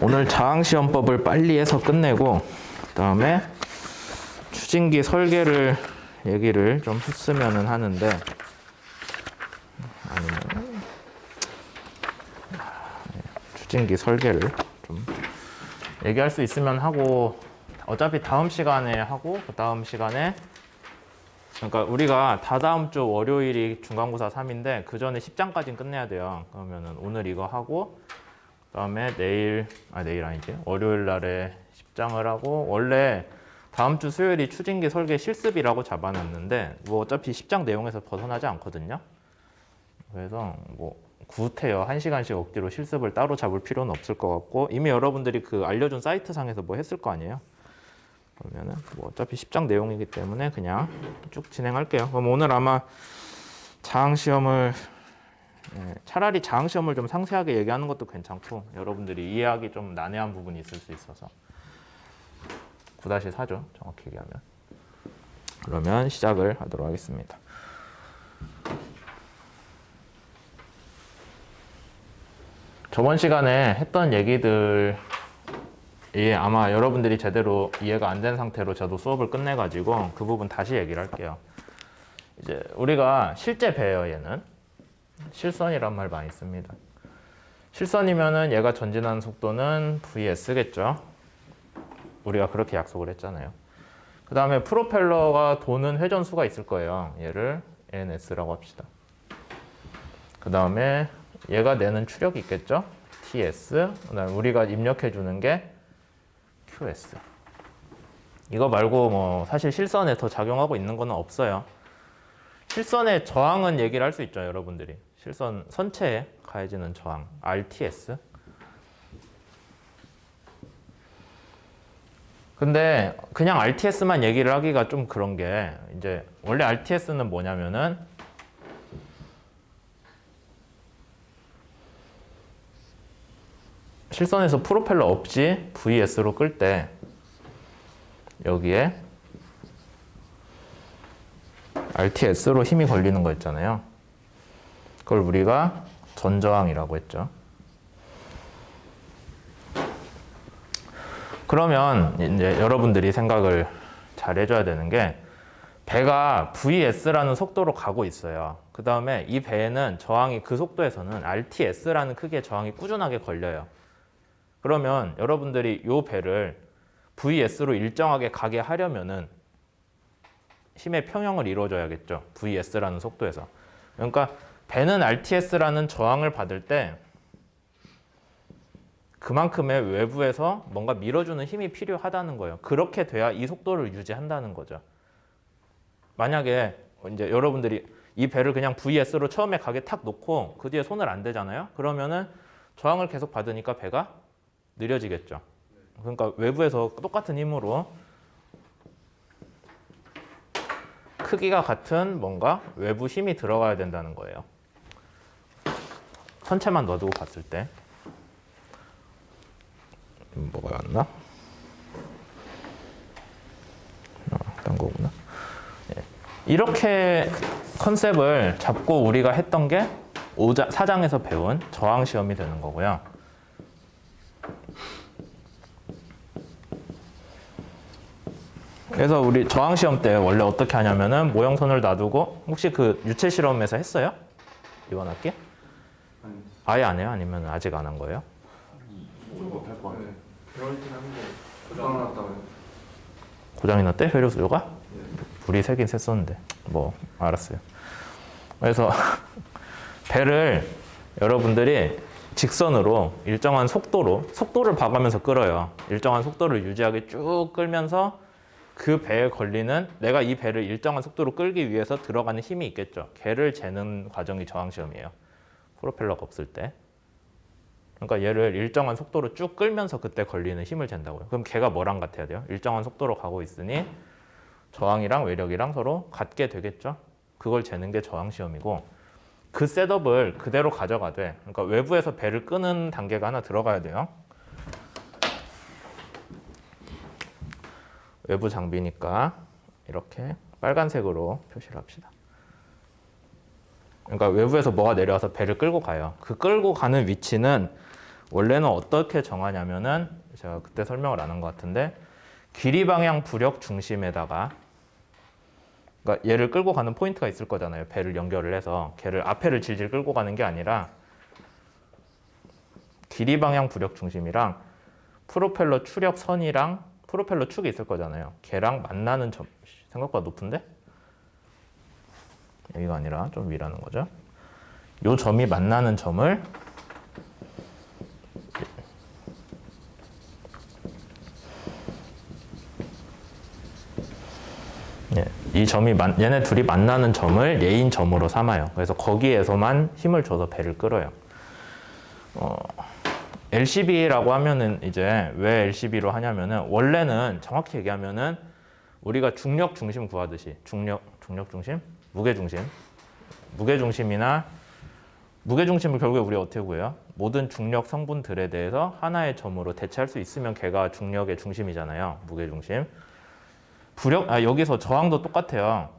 오늘 자항시험법을 빨리 해서 끝내고 그 다음에 추진기 설계를 얘기를 좀 했으면 하는데 아니면 추진기 설계를 좀 얘기할 수 있으면 하고 어차피 다음 시간에 하고 그 다음 시간에 그러니까 우리가 다다음 주 월요일이 중간고사 3인데 그 전에 10장까지는 끝내야 돼요. 그러면은 오늘 이거 하고 그다음에 내일 아니지 월요일 날에 10장을 하고 원래 다음 주 수요일이 추진기 설계 실습이라고 잡아놨는데 뭐 어차피 10장 내용에서 벗어나지 않거든요. 그래서 뭐 구태여 1시간씩 억지로 실습을 따로 잡을 필요는 없을 것 같고 이미 여러분들이 그 알려준 사이트 상에서 뭐 했을 거 아니에요. 그러면은 뭐 어차피 10장 내용이기 때문에 그냥 쭉 진행할게요. 그럼 오늘 아마 자항시험을 차라리 자항시험을 좀 상세하게 얘기하는 것도 괜찮고 여러분들이 이해하기 좀 난해한 부분이 있을 수 있어서 9-4죠. 정확히 얘기하면. 그러면 시작을 하도록 하겠습니다. 저번 시간에 했던 얘기들이 아마 여러분들이 제대로 이해가 안 된 상태로 저도 수업을 끝내가지고 그 부분 다시 얘기를 할게요. 이제 우리가 실제 배예요, 얘는. 실선이란 말 많이 씁니다. 실선이면은 얘가 전진하는 속도는 vs겠죠. 우리가 그렇게 약속을 했잖아요. 그 다음에 프로펠러가 도는 회전수가 있을 거예요. 얘를 ns라고 합시다. 그 다음에 얘가 내는 추력이 있겠죠. ts. 그 다음에 우리가 입력해 주는 게 qs. 이거 말고 뭐 사실 실선에 더 작용하고 있는 거는 없어요. 실선의 저항은 얘기를 할 수 있죠, 여러분들이. 실선 선체에 가해지는 저항, RTS. 근데 그냥 RTS만 얘기를 하기가 좀 그런 게 이제 원래 RTS는 뭐냐면은 실선에서 프로펠러 없이 VS로 끌 때 여기에 RTS로 힘이 걸리는 거 있잖아요. 그걸 우리가 전저항이라고 했죠. 그러면 이제 여러분들이 생각을 잘 해줘야 되는 게 배가 VS라는 속도로 가고 있어요. 그 다음에 이 배에는 저항이 그 속도에서는 RTS라는 크기의 저항이 꾸준하게 걸려요. 그러면 여러분들이 이 배를 VS로 일정하게 가게 하려면은 힘의 평형을 이루어줘야겠죠. VS라는 속도에서. 그러니까 배는 RTS라는 저항을 받을 때 그만큼의 외부에서 뭔가 밀어주는 힘이 필요하다는 거예요. 그렇게 돼야 이 속도를 유지한다는 거죠. 만약에 이제 여러분들이 이 배를 그냥 VS로 처음에 가게 탁 놓고 그 뒤에 손을 안 대잖아요. 그러면은 저항을 계속 받으니까 배가 느려지겠죠. 그러니까 외부에서 똑같은 힘으로 크기가 같은 뭔가 외부 힘이 들어가야 된다는 거예요. 선체만 놔두고 봤을 때. 뭐가 왔나? 딴 거구나. 이렇게 컨셉을 잡고 우리가 했던 게 4장에서 배운 저항 시험이 되는 거고요. 그래서 우리 저항 시험 때 원래 어떻게 하냐면은 모형선을 놔두고 혹시 그 유체 실험에서 했어요? 이번 학기? 아예 안 해요? 아니면 아직 안 한 거예요? 못할 것 같아요. 배울긴 하는데 고장 났다고요. 고장이 났대? 회로수요가? 불이 새긴 샜었는데 뭐 알았어요. 그래서 배를 여러분들이 직선으로 일정한 속도를 봐가면서 끌어요. 일정한 속도를 유지하게 쭉 끌면서 그 배에 걸리는 내가 이 배를 일정한 속도로 끌기 위해서 들어가는 힘이 있겠죠. 걔를 재는 과정이 저항시험이에요. 프로펠러가 없을 때. 그러니까 얘를 일정한 속도로 쭉 끌면서 그때 걸리는 힘을 잰다고요. 그럼 걔가 뭐랑 같아야 돼요? 일정한 속도로 가고 있으니 저항이랑 외력이랑 서로 같게 되겠죠. 그걸 재는 게 저항시험이고 그 셋업을 그대로 가져가되 그러니까 외부에서 배를 끄는 단계가 하나 들어가야 돼요. 외부 장비니까 이렇게 빨간색으로 표시를 합시다. 그러니까 외부에서 뭐가 내려와서 배를 끌고 가요. 그 끌고 가는 위치는 원래는 어떻게 정하냐면은 제가 그때 설명을 안 한 것 같은데 길이 방향 부력 중심에다가 그러니까 얘를 끌고 가는 포인트가 있을 거잖아요. 배를 연결을 해서 걔를 앞에를 질질 끌고 가는 게 아니라 길이 방향 부력 중심이랑 프로펠러 추력 선이랑 프로펠러 축이 있을 거잖아요. 걔랑 만나는 점 생각보다 높은데? 여기가 아니라 좀 위라는 거죠. 요 점이 만나는 점을 이 점이 얘네 둘이 만나는 점을 예인 점으로 삼아요. 그래서 거기에서만 힘을 줘서 배를 끌어요. LCB라고 하면은 이제 왜 LCB로 하냐면은 원래는 정확히 얘기하면은 우리가 중력 중심 구하듯이 중력 중심, 무게 중심이나 무게 중심을 결국에 우리 어떻게 구해요? 모든 중력 성분들에 대해서 하나의 점으로 대체할 수 있으면 걔가 중력의 중심이잖아요. 무게 중심. 여기서 저항도 똑같아요.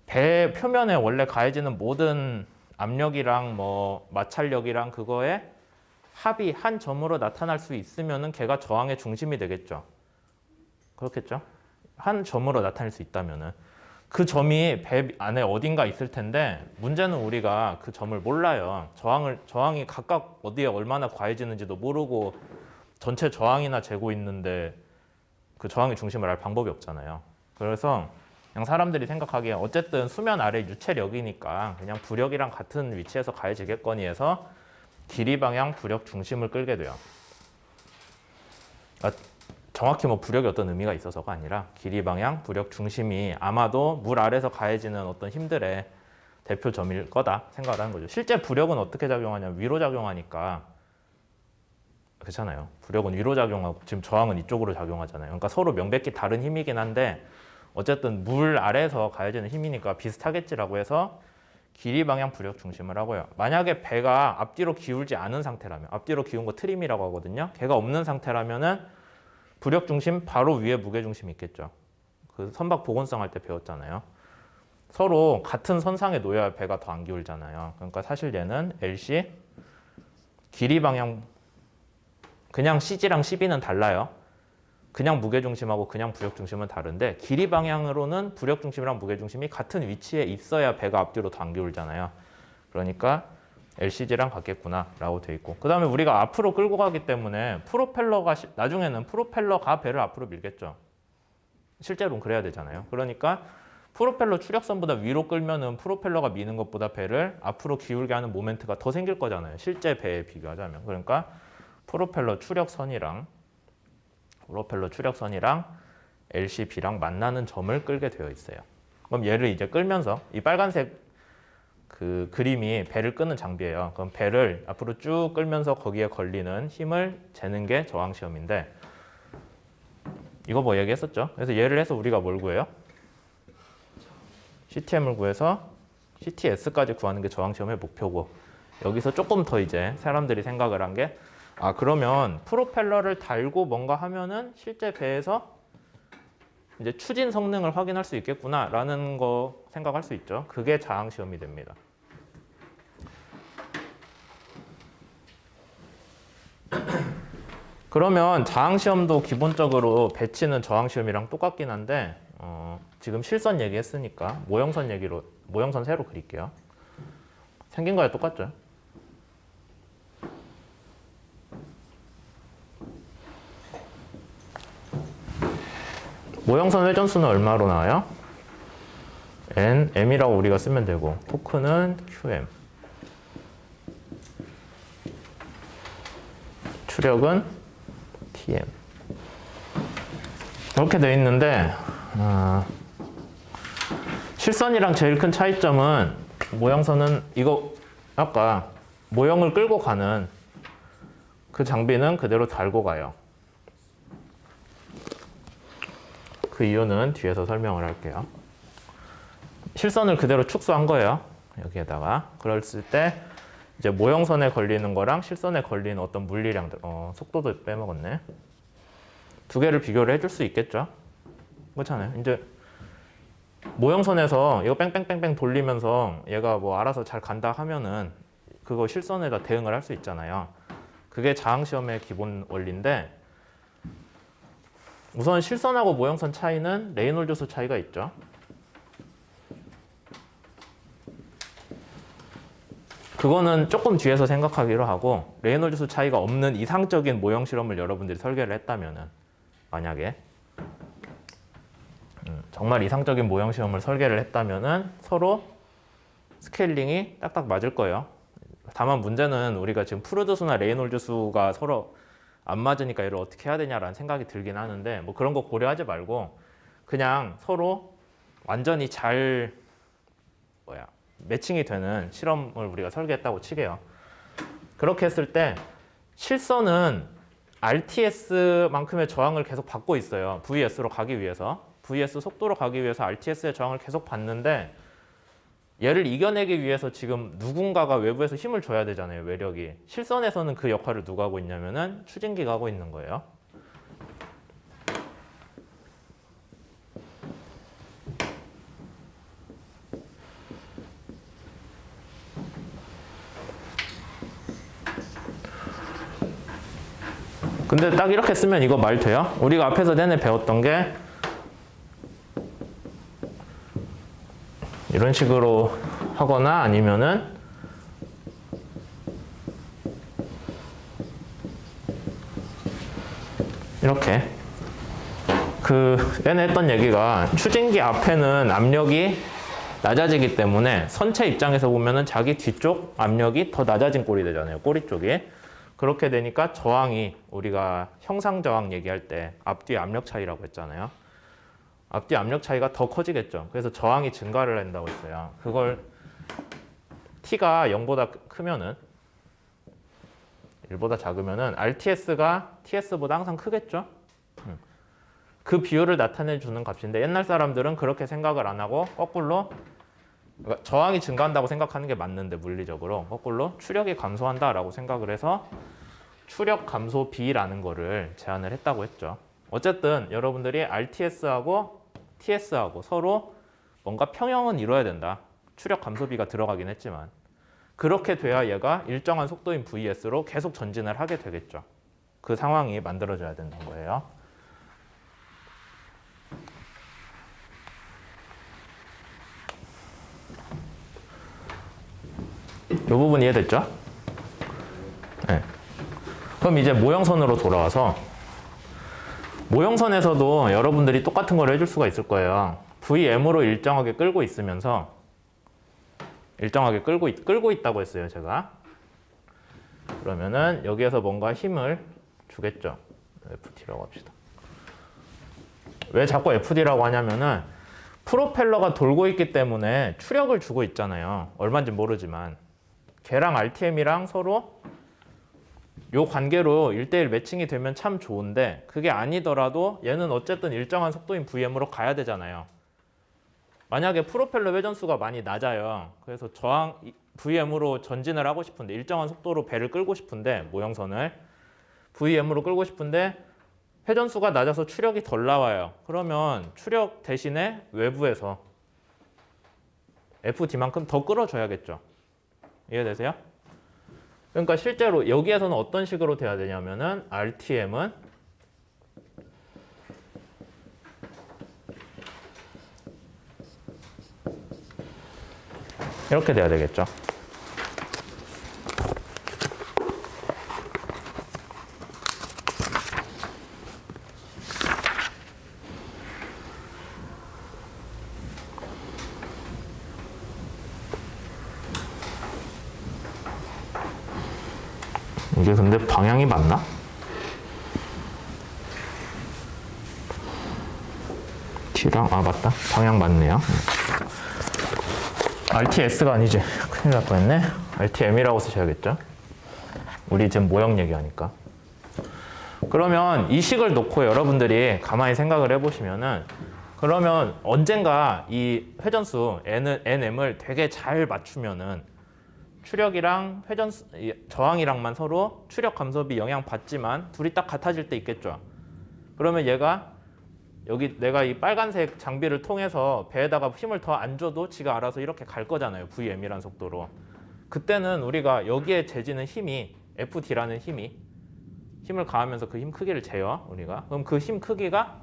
배 표면에 원래 가해지는 모든 압력이랑 뭐 마찰력이랑 그거에 합이 한 점으로 나타날 수 있으면은 걔가 저항의 중심이 되겠죠. 그렇겠죠? 한 점으로 나타낼 수 있다면은 그 점이 배 안에 어딘가 있을 텐데 문제는 우리가 그 점을 몰라요. 저항이 각각 어디에 얼마나 과해지는지도 모르고 전체 저항이나 재고 있는데 그 저항의 중심을 알 방법이 없잖아요. 그래서 그냥 사람들이 생각하기에 어쨌든 수면 아래 유체력이니까 그냥 부력이랑 같은 위치에서 가해지겠거니 해서 길이 방향 부력 중심을 끌게 돼요. 그러니까 정확히 뭐 부력이 어떤 의미가 있어서가 아니라 길이 방향 부력 중심이 아마도 물 아래서 가해지는 어떤 힘들의 대표점일 거다 생각을 하는 거죠. 실제 부력은 어떻게 작용하냐면 위로 작용하니까 그렇잖아요. 부력은 위로 작용하고 지금 저항은 이쪽으로 작용하잖아요. 그러니까 서로 명백히 다른 힘이긴 한데 어쨌든 물 아래에서 가해지는 힘이니까 비슷하겠지라고 해서 길이 방향 부력 중심을 하고요. 만약에 배가 앞뒤로 기울지 않은 상태라면 앞뒤로 기운 거 트림이라고 하거든요. 걔가 없는 상태라면은 부력 중심 바로 위에 무게 중심이 있겠죠. 그 선박 복원성 할 때 배웠잖아요. 서로 같은 선상에 놓여야 배가 더 안 기울잖아요. 그러니까 사실 얘는 LC 길이 방향 그냥 CG랑 CB는 달라요. 그냥 무게중심하고 그냥 부력중심은 다른데 길이 방향으로는 부력중심이랑 무게중심이 같은 위치에 있어야 배가 앞뒤로 더 안 기울잖아요. 그러니까 LCG랑 같겠구나 라고 돼 있고 그 다음에 우리가 앞으로 끌고 가기 때문에 나중에는 프로펠러가 배를 앞으로 밀겠죠. 실제로는 그래야 되잖아요. 그러니까 프로펠러 추력선보다 위로 끌면은 프로펠러가 미는 것보다 배를 앞으로 기울게 하는 모멘트가 더 생길 거잖아요. 실제 배에 비교하자면. 그러니까 프로펠러 추력선이랑 LCB랑 만나는 점을 끌게 되어 있어요. 그럼 얘를 이제 끌면서 이 빨간색 그 그림이 배를 끄는 장비예요. 그럼 배를 앞으로 쭉 끌면서 거기에 걸리는 힘을 재는 게 저항 시험인데 이거 뭐 얘기했었죠? 그래서 얘를 해서 우리가 뭘 구해요? CTM을 구해서 CTS까지 구하는 게 저항 시험의 목표고 여기서 조금 더 이제 사람들이 생각을 한 게 그러면 프로펠러를 달고 뭔가 하면은 실제 배에서 이제 추진 성능을 확인할 수 있겠구나라는 거 생각할 수 있죠. 그게 저항 시험이 됩니다. 그러면 저항 시험도 기본적으로 배치는 저항 시험이랑 똑같긴 한데 지금 실선 얘기했으니까 모형선 새로 그릴게요. 생긴 거야 똑같죠? 모형선 회전수는 얼마로 나와요? M이라고 우리가 쓰면 되고 토크는 QM 추력은 TM 이렇게 되어 있는데 실선이랑 제일 큰 차이점은 모형선은 이거 아까 모형을 끌고 가는 그 장비는 그대로 달고 가요. 그 이유는 뒤에서 설명을 할게요. 실선을 그대로 축소한 거예요. 여기에다가 그랬을 때 이제 모형선에 걸리는 거랑 실선에 걸리는 어떤 물리량들 속도도 빼먹었네. 두 개를 비교를 해줄 수 있겠죠. 그렇잖아요. 이제 모형선에서 이거 뺑뺑뺑뺑 돌리면서 얘가 뭐 알아서 잘 간다 하면은 그거 실선에다 대응을 할 수 있잖아요. 그게 자항시험의 기본 원리인데 우선 실선하고 모형선 차이는 레이놀드 수 차이가 있죠. 그거는 조금 뒤에서 생각하기로 하고 레이놀드 수 차이가 없는 이상적인 모형 실험을 여러분들이 설계를 했다면은 만약에 정말 이상적인 모형 시험을 설계를 했다면은 서로 스케일링이 딱딱 맞을 거예요. 다만 문제는 우리가 지금 프루드 수나 레이놀드 수가 서로 안 맞으니까 얘를 어떻게 해야 되냐라는 생각이 들긴 하는데 뭐 그런 거 고려하지 말고 그냥 서로 완전히 잘 매칭이 되는 실험을 우리가 설계했다고 치게요. 그렇게 했을 때 실선은 RTS만큼의 저항을 계속 받고 있어요. VS로 가기 위해서. VS 속도로 가기 위해서 RTS의 저항을 계속 받는데 얘를 이겨내기 위해서 지금 누군가가 외부에서 힘을 줘야 되잖아요. 외력이. 실선에서는 그 역할을 누가 하고 있냐면은 추진기가 하고 있는 거예요. 근데 딱 이렇게 쓰면 이거 말 돼요? 우리가 앞에서 내내 배웠던 게 이런 식으로 하거나 아니면은 이렇게 내내 했던 얘기가 추진기 앞에는 압력이 낮아지기 때문에 선체 입장에서 보면은 자기 뒤쪽 압력이 더 낮아진 꼴이 되잖아요. 꼬리 쪽이. 그렇게 되니까 저항이 우리가 형상 저항 얘기할 때 앞뒤 압력 차이라고 했잖아요. 앞뒤 압력 차이가 더 커지겠죠. 그래서 저항이 증가를 한다고 했어요. 그걸 T가 0보다 크면은 1보다 작으면은 RTS가 TS보다 항상 크겠죠. 그 비율을 나타내 주는 값인데 옛날 사람들은 그렇게 생각을 안 하고 거꾸로 그러니까 저항이 증가한다고 생각하는 게 맞는데 물리적으로 거꾸로 추력이 감소한다라고 생각을 해서 추력 감소 비라는 거를 제안을 했다고 했죠. 어쨌든 여러분들이 RTS하고 TS하고 서로 뭔가 평형은 이뤄야 된다. 추력 감소비가 들어가긴 했지만 그렇게 돼야 얘가 일정한 속도인 VS로 계속 전진을 하게 되겠죠. 그 상황이 만들어져야 된다는 거예요. 이 부분 이해됐죠? 네. 그럼 이제 모형선으로 돌아와서 모형선에서도 여러분들이 똑같은 걸 해줄 수가 있을 거예요. VM으로 일정하게 끌고 있으면서 일정하게 끌고 있다고 했어요, 제가. 그러면은 여기에서 뭔가 힘을 주겠죠. FT라고 합시다. 왜 자꾸 FD라고 하냐면은 프로펠러가 돌고 있기 때문에 추력을 주고 있잖아요. 얼마인지 모르지만. 걔랑 RTM이랑 서로 요 관계로 1대1 매칭이 되면 참 좋은데 그게 아니더라도 얘는 어쨌든 일정한 속도인 VM으로 가야 되잖아요. 만약에 프로펠러 회전수가 많이 낮아요. 그래서 저항 VM으로 전진을 하고 싶은데 일정한 속도로 배를 끌고 싶은데 모형선을 VM으로 끌고 싶은데 회전수가 낮아서 추력이 덜 나와요. 그러면 추력 대신에 외부에서 FD만큼 더 끌어줘야겠죠. 이해되세요? 그러니까 실제로 여기에서는 어떤 식으로 돼야 되냐면은 RTM은 이렇게 돼야 되겠죠. 이게 근데 방향이 맞나? T랑 맞다. 방향 맞네요. RTS가 아니지. 큰일 날 뻔했네. RTM이라고 쓰셔야겠죠. 우리 지금 모형 얘기하니까. 그러면 이 식을 놓고 여러분들이 가만히 생각을 해보시면은 그러면 언젠가 이 회전수 NM을 되게 잘 맞추면은 추력이랑 저항이랑만 서로 추력 감소비 영향 받지만 둘이 딱 같아질 때 있겠죠. 그러면 얘가 여기 내가 이 빨간색 장비를 통해서 배에다가 힘을 더 안 줘도 지가 알아서 이렇게 갈 거잖아요. VM이란 속도로. 그때는 우리가 여기에 재지는 힘이 FD라는 힘이 힘을 가하면서 그 힘 크기를 재요, 우리가. 그럼 그 힘 크기가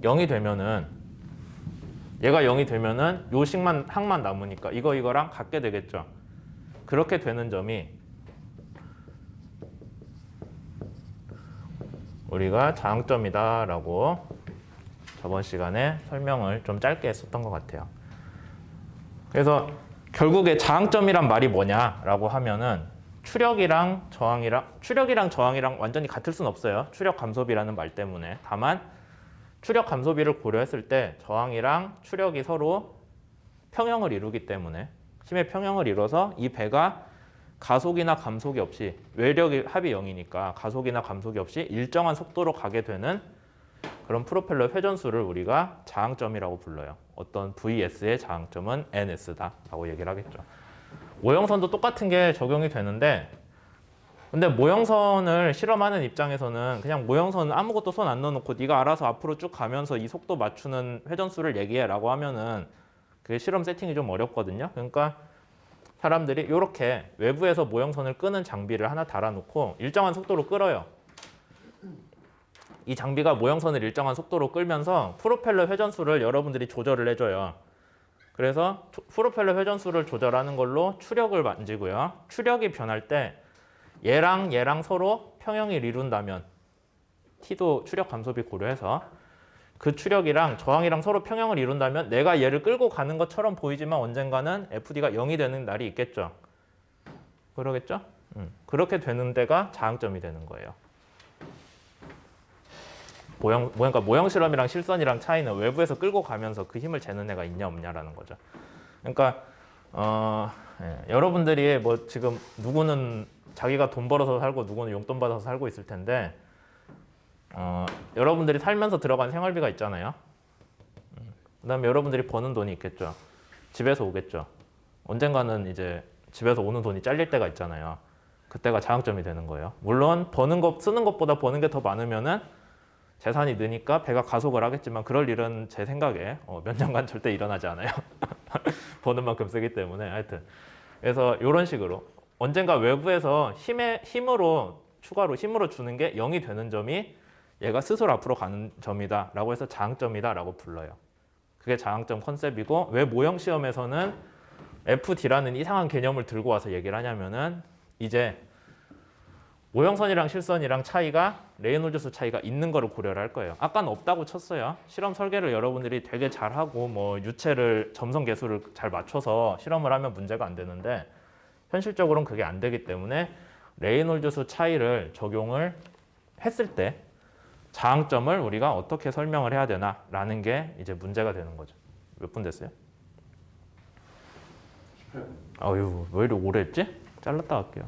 0이 되면은 얘가 0이 되면은 요 항만 남으니까 이거랑 같게 되겠죠. 그렇게 되는 점이 우리가 저항점이다라고 저번 시간에 설명을 좀 짧게 했었던 것 같아요. 그래서 결국에 저항점이란 말이 뭐냐라고 하면은 추력이랑 저항이랑 완전히 같을 수는 없어요. 추력 감소비라는 말 때문에. 다만 추력 감소비를 고려했을 때 저항이랑 추력이 서로 평형을 이루기 때문에 힘의 평형을 이뤄서 이 배가 가속이나 감속이 없이 외력이 합이 0이니까 가속이나 감속이 없이 일정한 속도로 가게 되는 그런 프로펠러 회전수를 우리가 저항점이라고 불러요. 어떤 VS의 저항점은 NS다라고 얘기를 하겠죠. 모형선도 똑같은 게 적용이 되는데 근데 모형선을 실험하는 입장에서는 그냥 모형선 아무것도 손 안 넣어놓고 네가 알아서 앞으로 쭉 가면서 이 속도 맞추는 회전수를 얘기해라고 하면은 그게 실험 세팅이 좀 어렵거든요. 그러니까 사람들이 이렇게 외부에서 모형선을 끄는 장비를 하나 달아놓고 일정한 속도로 끌어요. 이 장비가 모형선을 일정한 속도로 끌면서 프로펠러 회전수를 여러분들이 조절을 해줘요. 그래서 프로펠러 회전수를 조절하는 걸로 추력을 만지고요. 추력이 변할 때 얘랑 서로 평형을 이룬다면 T도 추력 감소비 고려해서 그 추력이랑 저항이랑 서로 평형을 이룬다면 내가 얘를 끌고 가는 것처럼 보이지만 언젠가는 FD가 0이 되는 날이 있겠죠. 그러겠죠? 그렇게 되는 데가 저항점이 되는 거예요. 그러니까 모형 실험이랑 실선이랑 차이는 외부에서 끌고 가면서 그 힘을 재는 애가 있냐 없냐라는 거죠. 그러니까 여러분들이 뭐 지금 누구는 자기가 돈 벌어서 살고 누구는 용돈 받아서 살고 있을 텐데 여러분들이 살면서 들어간 생활비가 있잖아요. 그다음에 여러분들이 버는 돈이 있겠죠. 집에서 오겠죠. 언젠가는 이제 집에서 오는 돈이 잘릴 때가 있잖아요. 그때가 저항점이 되는 거예요. 물론 쓰는 것보다 버는 게 더 많으면은 재산이 느니까 배가 가속을 하겠지만 그럴 일은 제 생각에 몇 년간 절대 일어나지 않아요. 버는 만큼 쓰기 때문에 하여튼 그래서 이런 식으로 언젠가 외부에서 추가로 힘으로 주는 게 0이 되는 점이 얘가 스스로 앞으로 가는 점이다 라고 해서 저항점이다 라고 불러요. 그게 저항점 컨셉이고 왜 모형 시험에서는 FD라는 이상한 개념을 들고 와서 얘기를 하냐면은 이제 모형선이랑 실선이랑 차이가 레이놀즈수 차이가 있는 거를 고려를 할 거예요. 아까는 없다고 쳤어요. 실험 설계를 여러분들이 되게 잘하고 뭐 유체를 점성 계수를 잘 맞춰서 실험을 하면 문제가 안 되는데 현실적으로는 그게 안 되기 때문에 레이놀즈수 차이를 적용을 했을 때 저항점을 우리가 어떻게 설명을 해야 되나라는 게 이제 문제가 되는 거죠. 몇 분 됐어요? 18분. 아유, 왜 이렇게 오래 했지? 잘랐다 할게요.